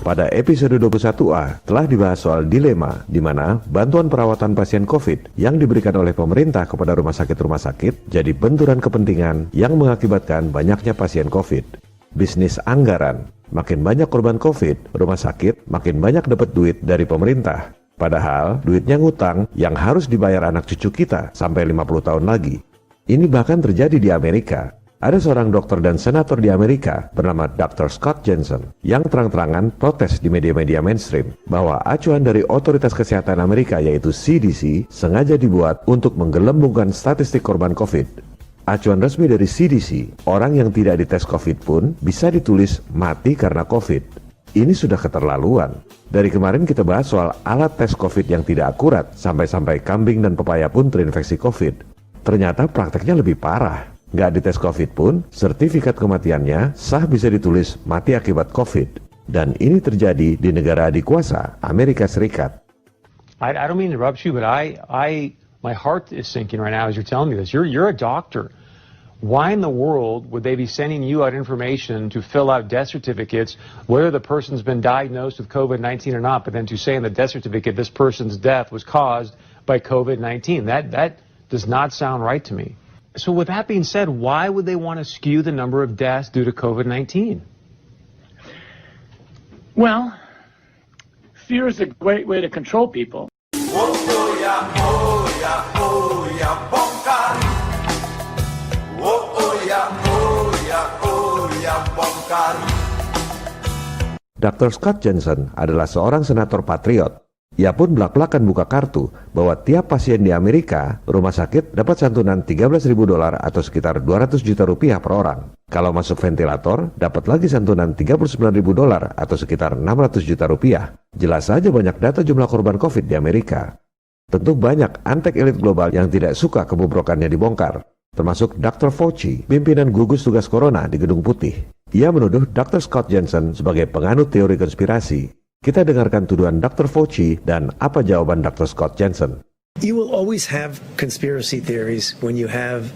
Pada episode 21A telah dibahas soal dilema di mana bantuan perawatan pasien COVID yang diberikan oleh pemerintah kepada rumah sakit jadi benturan kepentingan yang mengakibatkan banyaknya pasien COVID. Bisnis anggaran, makin banyak korban COVID, rumah sakit makin banyak dapat duit dari pemerintah. Padahal duitnya ngutang yang harus dibayar anak cucu kita sampai 50 tahun lagi. Ini bahkan terjadi di Amerika. Ada seorang dokter dan senator di Amerika bernama Dr. Scott Jensen yang terang-terangan protes di media-media mainstream bahwa acuan dari Otoritas Kesehatan Amerika yaitu CDC sengaja dibuat untuk menggelembungkan statistik korban COVID. Acuan resmi dari CDC, orang yang tidak dites COVID pun bisa ditulis mati karena COVID. Ini sudah keterlaluan. Dari kemarin kita bahas soal alat tes COVID yang tidak akurat sampai-sampai kambing dan pepaya pun terinfeksi COVID. Ternyata prakteknya lebih parah. Nggak dites COVID pun, sertifikat kematiannya sah bisa ditulis mati akibat COVID. Dan ini terjadi di negara adikuasa, Amerika Serikat. I don't mean to interrupt you, but my heart is sinking right now as you're telling me this. You're a doctor. Why in the world would they be sending you out information to fill out death certificates, whether the person's been diagnosed with COVID-19 or not, but then to say in the death certificate this person's death was caused by COVID-19? That does not sound right to me. So with that being said, why would they want to skew the number of deaths due to COVID-19? Well, fear is a great way to control people. Dr. Scott Jensen adalah seorang senator patriot. Ia pun belak-belakan buka kartu bahwa tiap pasien di Amerika, rumah sakit dapat santunan $13.000 atau sekitar 200 juta rupiah per orang. Kalau masuk ventilator, dapat lagi santunan $39.000 atau sekitar 600 juta rupiah. Jelas saja banyak data jumlah korban COVID di Amerika. Tentu banyak antek elit global yang tidak suka kebobrokannya dibongkar, termasuk Dr. Fauci, pimpinan gugus tugas corona di Gedung Putih. Ia menuduh Dr. Scott Jensen sebagai penganut teori konspirasi. Kita dengarkan tuduhan Dr. Fauci dan apa jawaban Dr. Scott Jensen. You will always have conspiracy theories when you have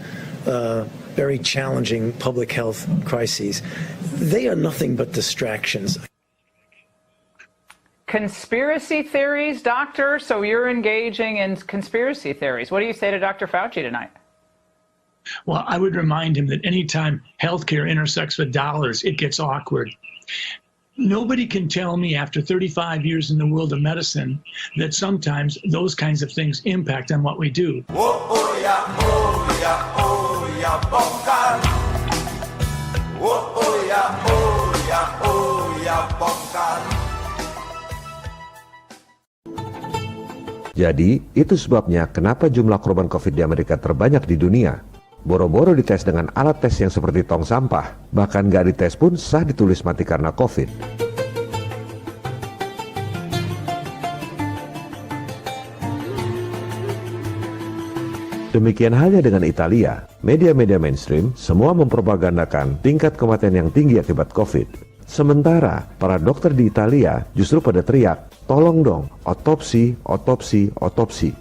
very challenging public health crises. They are nothing but distractions. Conspiracy theories, doctor? So you're engaging in conspiracy theories. What do you say to Dr. Fauci tonight? Well, I would remind him that anytime healthcare intersects with dollars, it gets awkward. Nobody can tell me after 35 years in the world of medicine that sometimes those kinds of things impact on what we do. Jadi, itu sebabnya kenapa jumlah korban COVID di Amerika terbanyak di dunia. Boro-boro dites dengan alat tes yang seperti tong sampah, bahkan nggak dites pun sah ditulis mati karena COVID. Demikian halnya dengan Italia, media-media mainstream semua mempropagandakan tingkat kematian yang tinggi akibat COVID. Sementara para dokter di Italia justru pada teriak, tolong dong, otopsi, otopsi, otopsi.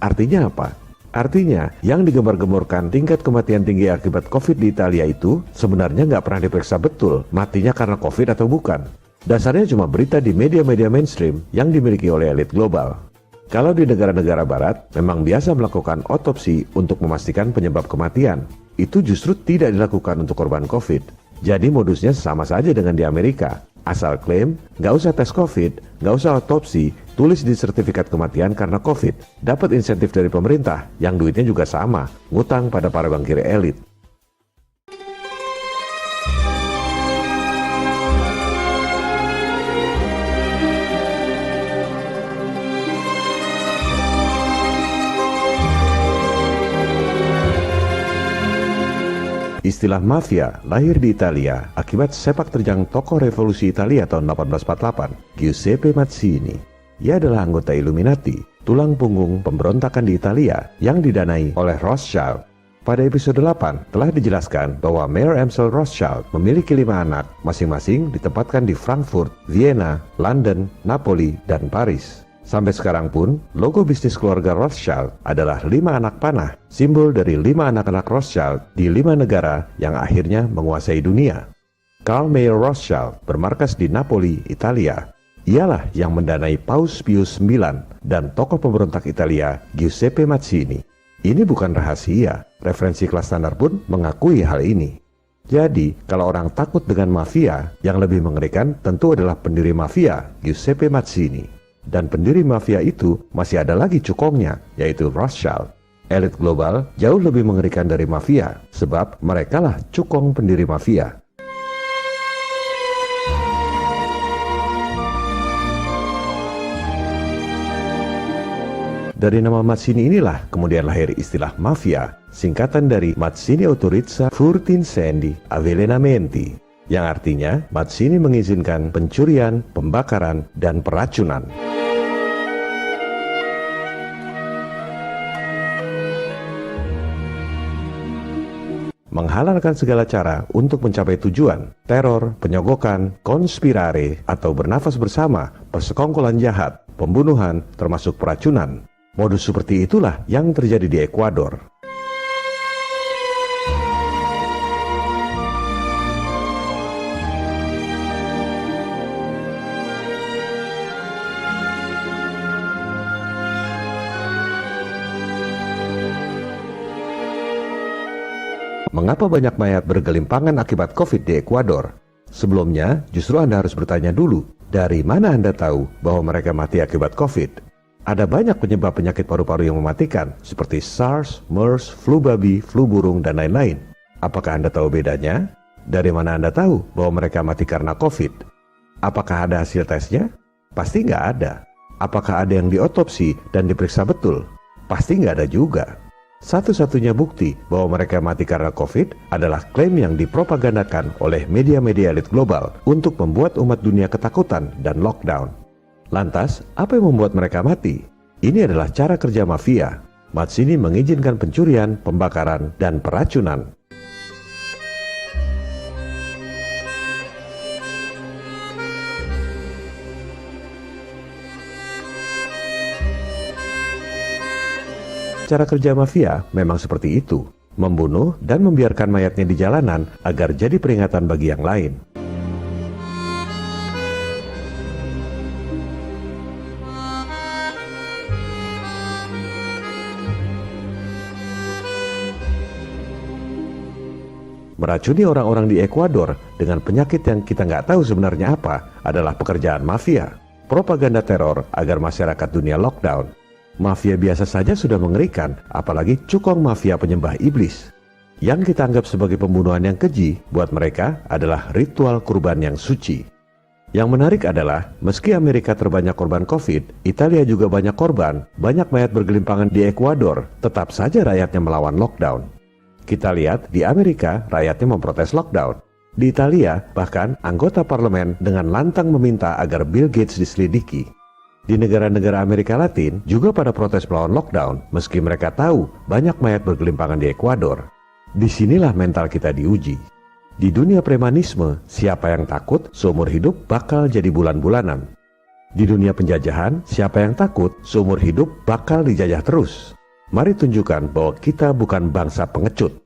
Artinya apa? Artinya, yang digembar-gemborkan tingkat kematian tinggi akibat COVID di Italia itu sebenarnya nggak pernah diperiksa betul matinya karena COVID atau bukan. Dasarnya cuma berita di media-media mainstream yang dimiliki oleh elit global. Kalau di negara-negara barat, memang biasa melakukan otopsi untuk memastikan penyebab kematian. Itu justru tidak dilakukan untuk korban COVID. Jadi modusnya sama saja dengan di Amerika. Asal klaim, nggak usah tes COVID, nggak usah otopsi, tulis di sertifikat kematian karena COVID. Dapat insentif dari pemerintah, yang duitnya juga sama, ngutang pada para bankir elit. Istilah mafia lahir di Italia akibat sepak terjang tokoh revolusi Italia tahun 1848, Giuseppe Mazzini. Ia adalah anggota Illuminati, tulang punggung pemberontakan di Italia yang didanai oleh Rothschild. Pada episode 8 telah dijelaskan bahwa Mayor Amsel Rothschild memiliki 5 anak, masing-masing ditempatkan di Frankfurt, Vienna, London, Napoli, dan Paris. Sampai sekarang pun, logo bisnis keluarga Rothschild adalah 5 anak panah, simbol dari 5 anak-anak Rothschild di 5 negara yang akhirnya menguasai dunia. Carl Mayer Rothschild bermarkas di Napoli, Italia. Ialah yang mendanai Paus Pius IX dan tokoh pemberontak Italia Giuseppe Mazzini. Ini bukan rahasia, referensi kelas standar pun mengakui hal ini. Jadi, kalau orang takut dengan mafia, yang lebih mengerikan tentu adalah pendiri mafia Giuseppe Mazzini. Dan pendiri mafia itu masih ada lagi cukongnya, yaitu Rothschild. Elit global jauh lebih mengerikan dari mafia, sebab merekalah cukong pendiri mafia. Dari nama Mazzini inilah kemudian lahir istilah mafia, singkatan dari Mazzini Autorizza Furti-Incendi Avvelenamenti, yang artinya Mazzini mengizinkan pencurian, pembakaran, dan peracunan. Menghalalkan segala cara untuk mencapai tujuan, teror, penyogokan, konspirare, atau bernafas bersama, persekongkolan jahat, pembunuhan, termasuk peracunan. Modus seperti itulah yang terjadi di Ekuador. Mengapa banyak mayat bergelimpangan akibat COVID di Ekuador? Sebelumnya, justru Anda harus bertanya dulu, dari mana Anda tahu bahwa mereka mati akibat COVID? Ada banyak penyebab penyakit paru-paru yang mematikan, seperti SARS, MERS, flu babi, flu burung, dan lain-lain. Apakah Anda tahu bedanya? Dari mana Anda tahu bahwa mereka mati karena COVID? Apakah ada hasil tesnya? Pasti nggak ada. Apakah ada yang diotopsi dan diperiksa betul? Pasti nggak ada juga. Satu-satunya bukti bahwa mereka mati karena COVID adalah klaim yang dipropagandakan oleh media-media elit global untuk membuat umat dunia ketakutan dan lockdown. Lantas, apa yang membuat mereka mati? Ini adalah cara kerja mafia. Mazzini mengizinkan pencurian, pembakaran, dan peracunan. Cara kerja mafia memang seperti itu, membunuh dan membiarkan mayatnya di jalanan agar jadi peringatan bagi yang lain. Meracuni orang-orang di Ekuador dengan penyakit yang kita nggak tahu sebenarnya apa adalah pekerjaan mafia. Propaganda teror agar masyarakat dunia lockdown. Mafia biasa saja sudah mengerikan, apalagi cukong mafia penyembah iblis. Yang kita anggap sebagai pembunuhan yang keji, buat mereka adalah ritual kurban yang suci. Yang menarik adalah, meski Amerika terbanyak korban COVID, Italia juga banyak korban, banyak mayat bergelimpangan di Ekuador, tetap saja rakyatnya melawan lockdown. Kita lihat di Amerika rakyatnya memprotes lockdown. Di Italia bahkan anggota parlemen dengan lantang meminta agar Bill Gates diselidiki. Di negara-negara Amerika Latin juga pada protes melawan lockdown meski mereka tahu banyak mayat bergelimpangan di Ekuador. Disinilah mental kita diuji. Di dunia premanisme, siapa yang takut seumur hidup bakal jadi bulan-bulanan. Di dunia penjajahan, siapa yang takut seumur hidup bakal dijajah terus. Mari tunjukkan bahwa kita bukan bangsa pengecut.